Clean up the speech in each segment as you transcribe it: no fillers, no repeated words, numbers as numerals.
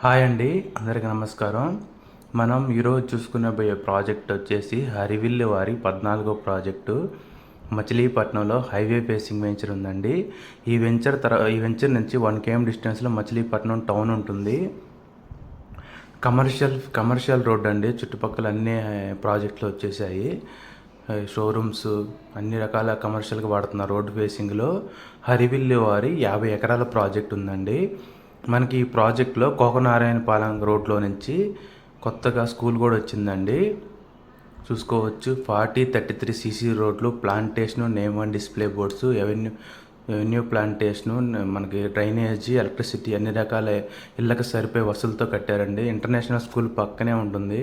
Hi అండి, అందరికీ నమస్కారం. మనం ఈరోజు చూసుకునే ప్రాజెక్ట్ వచ్చేసి హరివిల్లు వారి 14వ ప్రాజెక్టు మచిలీపట్నంలో హైవే ఫేసింగ్ వెంచర్ ఉందండి. ఈ వెంచర్ నుంచి 1 km డిస్టెన్స్లో మచిలీపట్నం టౌన్ ఉంటుంది. కమర్షియల్ రోడ్ అండి. చుట్టుపక్కల అన్ని ప్రాజెక్టులు వచ్చేసాయి. షోరూమ్స్ అన్ని రకాల కమర్షియల్గా వాడుతున్న రోడ్ ఫేసింగ్లో హరివిల్లు వారి 50 ఎకరాల ప్రాజెక్ట్ ఉందండి. మనకి ఈ ప్రాజెక్ట్లో కోకనారాయణపాలెం రోడ్లో నుంచి కొత్తగా స్కూల్ కూడా వచ్చిందండి. చూసుకోవచ్చు. 33 సీసీ రోడ్లు, plantation, name and display boards, avenue plantation, మనకి డ్రైనేజీ, ఎలక్ట్రిసిటీ అన్ని రకాల ఇళ్ళకి సరిపోయే వసతులతో కట్టారండి. ఇంటర్నేషనల్ స్కూల్ పక్కనే ఉంటుంది.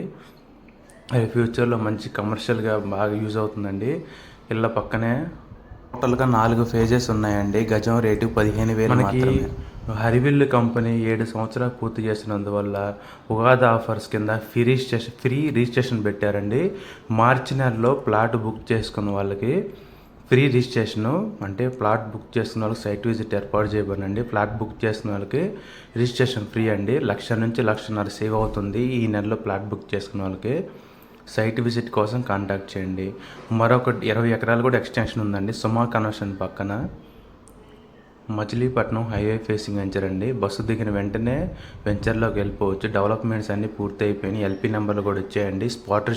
ఫ్యూచర్లో మంచి కమర్షియల్గా బాగా యూజ్ అవుతుందండి. ఇళ్ళ పక్కనే టోటల్గా 4 ఫేజెస్ ఉన్నాయండి. గజం రేటు 15,000 మాత్రమే. హరివిల్లు కంపెనీ 7 సంవత్సరాలు పూర్తి చేసినందువల్ల ఉగాది ఆఫర్స్ కింద ఫ్రీ రిజిస్ట్రేషన్ పెట్టారండి. మార్చి నెలలో ప్లాట్ బుక్ చేసుకున్న వాళ్ళకి ఫ్రీ రిజిస్ట్రేషను, అంటే ప్లాట్ బుక్ చేసుకున్న వాళ్ళకి సైట్ విజిట్ ఏర్పాటు చేయబడిందండి. ప్లాట్ బుక్ చేసిన వాళ్ళకి రిజిస్ట్రేషన్ ఫ్రీ అండి. 1,00,000 నుంచి 1,50,000 సేవ్ అవుతుంది ఈ నెలలో ప్లాట్ బుక్ చేసుకున్న వాళ్ళకి. సైట్ విజిట్ కోసం కాంటాక్ట్ చేయండి. మరొక 20 ఎకరాలు కూడా ఎక్స్టెన్షన్ ఉందండి. సుమా కన్వర్షన్ పక్కన మచిలీపట్నం హైవే ఫేసింగ్ వెంచర్ అండి. బస్సు దిగిన వెంటనే వెంచర్లోకి వెళ్ళిపోవచ్చు. డెవలప్మెంట్స్ అన్నీ పూర్తి అయిపోయినాయి. ఎల్పీ నెంబర్లు కూడా వచ్చాయండి. స్పాటర్